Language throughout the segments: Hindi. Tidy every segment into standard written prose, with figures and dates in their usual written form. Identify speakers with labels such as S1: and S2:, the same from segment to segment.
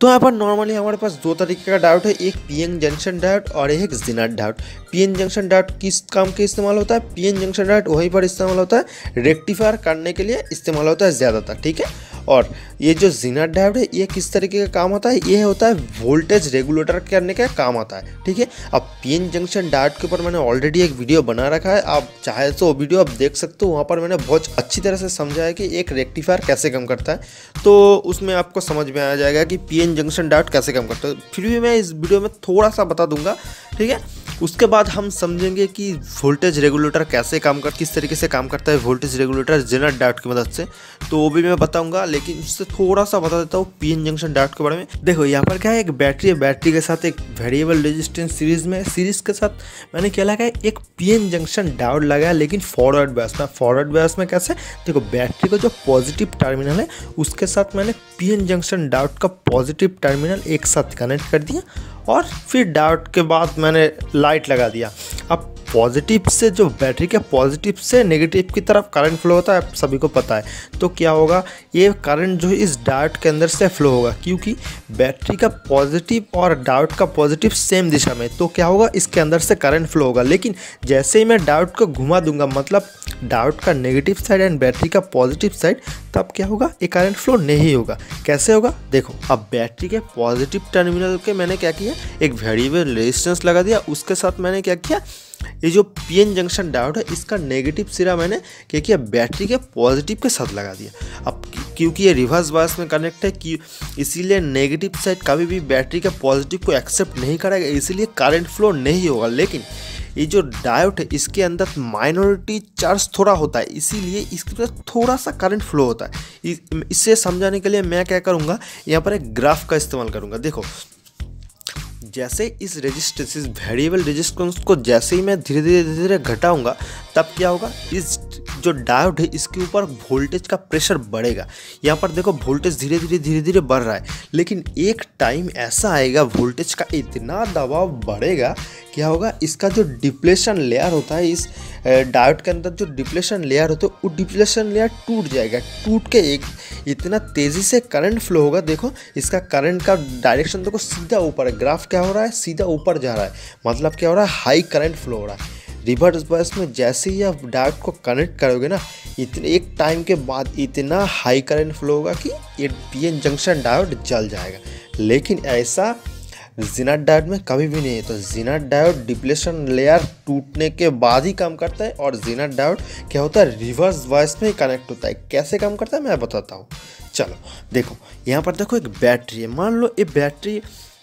S1: तो यहाँ पर नॉर्मली हमारे पास दो तरीके का डायोड है, एक पीएन जंक्शन डायोड और एक zener diode. PN junction diode किस काम के इस्तेमाल होता है? पीएन जंक्शन डायोड वहीं पर इस्तेमाल होता है रेक्टिफायर करने के लिए इस्तेमाल होता है ज़्यादातर, ठीक है। और ये जो जेनर डायोड है ये किस तरीके का काम होता है? ये होता है वोल्टेज रेगुलेटर करने का काम आता है, ठीक है। अब पीएन जंक्शन डायोड के ऊपर मैंने ऑलरेडी एक वीडियो बना रखा है, आप चाहे तो वो वीडियो आप देख सकते हो। वहाँ पर मैंने बहुत अच्छी तरह से समझाया कि एक रेक्टिफायर कैसे काम करता है, तो उसमें आपको समझ में आ जाएगा कि पीएन जंक्शन डायोड कैसे काम करता है। फिर भी मैं इस वीडियो में थोड़ा सा बता दूंगा, ठीक है। उसके बाद हम समझेंगे कि वोल्टेज रेगुलेटर कैसे काम कर किस तरीके से काम करता है वोल्टेज रेगुलेटर जेनर डायोड की मदद से, तो वो भी मैं बताऊंगा। लेकिन उससे थोड़ा सा बता देता हूँ पीएन जंक्शन डायोड के बारे में। देखो यहाँ पर क्या है, एक बैटरी है, बैटरी के साथ एक वेरिएबल रेजिस्टेंस सीरीज के साथ मैंने क्या लगाया, एक पीएन जंक्शन डायोड लगाया, लेकिन फॉरवर्ड बायस में। फॉरवर्ड बायस में कैसे? देखो बैटरी का जो पॉजिटिव टर्मिनल है उसके साथ मैंने पीएन जंक्शन डायोड का पॉजिटिव टर्मिनल एक साथ कनेक्ट कर दिया और फिर डायोड के बाद मैंने लाइट लगा दिया। अब पॉजिटिव से जो बैटरी के पॉजिटिव से नेगेटिव की तरफ करंट फ्लो होता है, आप सभी को पता है। तो क्या होगा, ये करंट जो है इस डायोड के अंदर से फ्लो होगा, क्योंकि बैटरी का पॉजिटिव और डायोड का पॉजिटिव सेम दिशा में। तो क्या होगा, इसके अंदर से करंट फ्लो होगा। लेकिन जैसे ही मैं डायोड को घुमा दूंगा, मतलब डायोड का नेगेटिव साइड एंड बैटरी का पॉजिटिव साइड, तब क्या होगा, ये करंट फ्लो नहीं होगा। कैसे होगा? देखो, अब बैटरी के पॉजिटिव टर्मिनल के मैंने क्या किया, एक वेरिएबल रेजिस्टेंस लगा दिया। उसके साथ मैंने क्या किया, ये जो पीएन जंक्शन डायोड है इसका नेगेटिव सिरा मैंने क्या किया, बैटरी के पॉजिटिव के साथ लगा दिया। अब क्योंकि ये रिवर्स बायस में कनेक्ट है, कि इसीलिए नेगेटिव साइड कभी भी बैटरी के पॉजिटिव को एक्सेप्ट नहीं करेगा, इसीलिए करंट फ्लो नहीं होगा। लेकिन ये जो डायोड है इसके अंदर माइनॉरिटी चार्ज थोड़ा होता है, इसीलिए इसके अंदर थोड़ा सा करंट फ्लो होता है। इससे समझाने के लिए मैं क्या करूँगा, यहाँ पर एक ग्राफ का इस्तेमाल करूँगा। देखो, जैसे इस रेजिस्टेंस, इस वेरिएबल रेजिस्टेंस को जैसे ही मैं धीरे धीरे घटाऊंगा, तब क्या होगा, इस जो डायोड है इसके ऊपर वोल्टेज का प्रेशर बढ़ेगा। यहाँ पर देखो वोल्टेज धीरे धीरे बढ़ रहा है, लेकिन एक टाइम ऐसा आएगा वोल्टेज का इतना दबाव बढ़ेगा, क्या होगा, इसका जो डिप्लेशन लेयर होता है, इस डायोड के अंदर जो डिप्लेशन लेयर होता है वो डिप्लेशन लेयर टूट जाएगा। टूट के एक इतना तेज़ी से करंट फ्लो होगा। देखो इसका करंट का डायरेक्शन देखो सीधा ऊपर है। ग्राफ क्या हो रहा है, सीधा ऊपर जा रहा है, मतलब क्या हो रहा है, हाई करंट फ्लो हो रहा है। रिवर्स बायस में जैसे ही आप डायोड को कनेक्ट करोगे ना, इतने एक टाइम के बाद इतना हाई करंट फ्लो होगा कि ये पीएन जंक्शन डायोड जल जाएगा। लेकिन ऐसा जेनर डायोड में कभी भी नहीं है। तो जेनर डायोड डिप्लेशन लेयर टूटने के बाद ही काम करता है, और जेनर डायोड क्या होता है, रिवर्स बायस में ही कनेक्ट होता है। कैसे काम करता है मैं बताता हूँ। चलो देखो, यहाँ पर देखो एक बैटरी है, मान लो ये बैटरी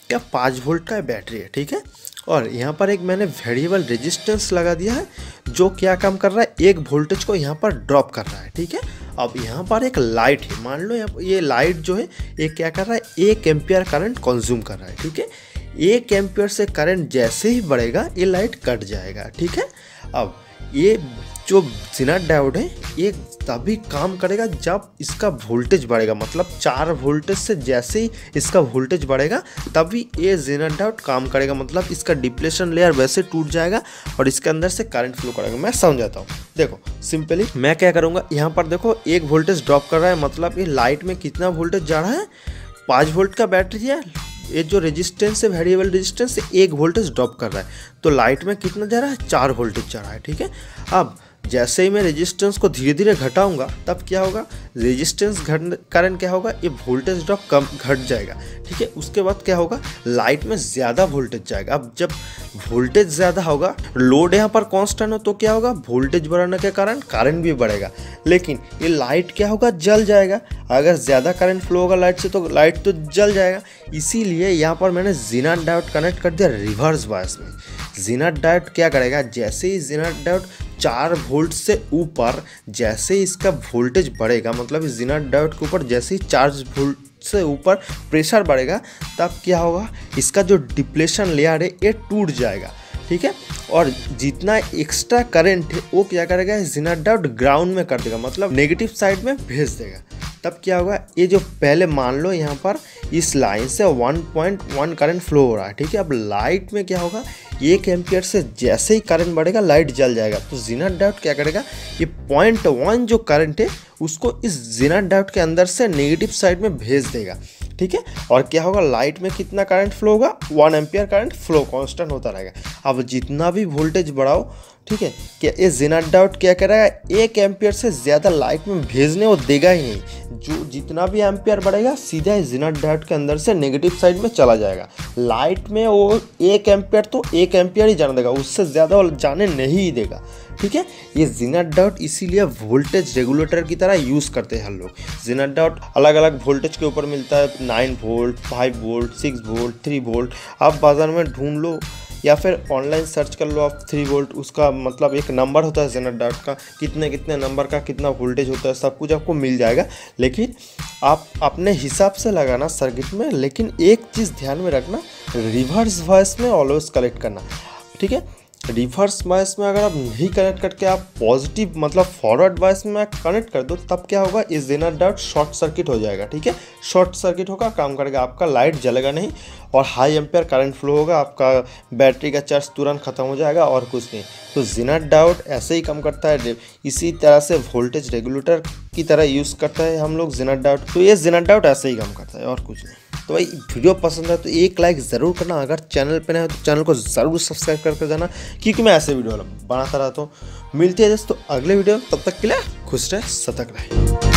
S1: क्या 5 वोल्ट का बैटरी है, ठीक है। और यहाँ पर एक मैंने वेरिएबल रेजिस्टेंस लगा दिया है, जो क्या काम कर रहा है, एक वोल्टेज को यहाँ पर ड्रॉप कर रहा है, ठीक है। अब यहाँ पर एक लाइट है, मान लो ये लाइट जो है ये क्या कर रहा है, 1 एम्पियर करंट कंज्यूम कर रहा है, ठीक है। 1 एम्पियर से करंट जैसे ही बढ़ेगा ये लाइट कट जाएगा, ठीक है। अब ये जो जेनर डायोड है ये तभी काम करेगा जब इसका वोल्टेज बढ़ेगा, मतलब 4 वोल्टेज से जैसे ही इसका वोल्टेज बढ़ेगा तभी ये जेनर डायोड काम करेगा, मतलब इसका डिप्लेशन लेयर वैसे टूट जाएगा और इसके अंदर से करंट फ्लो करेगा। मैं समझाता हूँ। देखो सिंपली मैं क्या करूँगा, यहाँ पर देखो 1 वोल्टेज ड्रॉप कर रहा है, मतलब ये लाइट में कितना वोल्टेज जा रहा है, 5 वोल्ट का बैटरी है, ये जो रेजिस्टेंस है वेरिएबल रेजिस्टेंस से 1 वोल्टेज ड्रॉप कर रहा है, तो लाइट में कितना जा रहा है, 4 वोल्टेज जा रहा है, ठीक है। अब जैसे ही मैं रेजिस्टेंस को धीरे धीरे घटाऊंगा, तब क्या होगा, रेजिस्टेंस घट कारण क्या होगा, ये वोल्टेज ड्रॉप कम घट जाएगा, ठीक है। उसके बाद क्या होगा, लाइट में ज़्यादा वोल्टेज जाएगा। अब जब वोल्टेज ज़्यादा होगा, लोड यहाँ पर कांस्टेंट हो, तो क्या होगा, वोल्टेज बढ़ने के कारण करंट भी बढ़ेगा, लेकिन ये लाइट क्या होगा, जल जाएगा। अगर ज़्यादा करंट फ्लो होगा लाइट से तो लाइट तो जल जाएगा। इसीलिए यहाँ पर मैंने जेनर डायोड कनेक्ट कर दिया रिवर्स बायस में। जेनर डायोड क्या करेगा, जैसे ही जेनर डायोड 4 वोल्ट से ऊपर जैसे ही इसका वोल्टेज बढ़ेगा, मतलब इस जेनर डायोड के ऊपर जैसे ही 4 वोल्ट से ऊपर प्रेशर बढ़ेगा, तब क्या होगा, इसका जो डिप्लेशन लेयर है ये टूट जाएगा, ठीक है। और जितना एक्स्ट्रा करंट है वो क्या करेगा, जेनर डायोड ग्राउंड में कर देगा, मतलब नेगेटिव साइड में भेज देगा। तब क्या होगा, ये जो पहले मान लो यहाँ पर इस लाइन से 1.1 करंट फ्लो हो रहा है, ठीक है। अब लाइट में क्या होगा, 1 एम्पियर से जैसे ही करंट बढ़ेगा लाइट जल जाएगा। तो जेनर डायोड क्या करेगा, ये 0.1 जो करंट है उसको इस जेनर डायोड के अंदर से नेगेटिव साइड में भेज देगा। ठीक है। और क्या होगा, लाइट में कितना करंट फ्लो होगा, 1 एम्पियर करंट फ्लो कांस्टेंट होता रहेगा। अब जितना भी वोल्टेज बढ़ाओ, ठीक है, क्या ये जेनर डायोड क्या करेगा, 1 एम्पियर से ज़्यादा लाइट में भेजने वो देगा ही नहीं। जो जितना भी एम्पियर बढ़ेगा सीधा जेनर डायोड के अंदर से नेगेटिव साइड में चला जाएगा। लाइट में वो 1 एम्पियर तो 1 एम्पियर ही जाने देगा, उससे ज़्यादा वो जाने नहीं देगा, ठीक है। ये जेनर डायोड इसीलिए वोल्टेज रेगुलेटर की तरह यूज़ करते हैं हम लोग। जेनर डायोड अलग अलग वोल्टेज के ऊपर मिलता है, 9 वोल्ट, 5 वोल्ट, 6 वोल्ट, 3 वोल्ट। आप बाज़ार में ढूंढ लो या फिर ऑनलाइन सर्च कर लो आप 3 वोल्ट, उसका मतलब एक नंबर होता है जेनर डायोड का, कितने कितने नंबर का कितना वोल्टेज होता है, सब कुछ आपको मिल जाएगा। लेकिन आप अपने हिसाब से लगाना सर्किट में। लेकिन एक चीज़ ध्यान में रखना, रिवर्स वॉइस में ऑलवेज कलेक्ट करना, ठीक है। रिवर्स वॉइस में अगर आप नहीं कनेक्ट करके आप पॉजिटिव मतलब फॉरवर्ड वॉइस में कनेक्ट कर दो, तब क्या होगा, इस जेनर डायोड शॉर्ट सर्किट हो जाएगा, ठीक है। शॉर्ट सर्किट होगा, काम करेगा, आपका लाइट जलेगा नहीं और हाई एम्पियर करंट फ्लो होगा, आपका बैटरी का चार्ज तुरंत खत्म हो जाएगा और कुछ नहीं। तो जेनर डायोड ऐसे ही काम करता है, इसी तरह से वोल्टेज रेगुलेटर की तरह यूज़ करता है हम लोग जेनर डायोड। तो ये जेनर डायोड ऐसे ही काम करता है और कुछ नहीं। तो भाई वीडियो पसंद है तो एक लाइक ज़रूर करना, अगर चैनल पे नया है तो चैनल को ज़रूर सब्सक्राइब करके जाना, क्योंकि मैं ऐसे वीडियो बनाता रहता हूँ। मिलते हैं दोस्तों अगले वीडियो, तब तक के लिए खुश रहे, सतर्क रहे।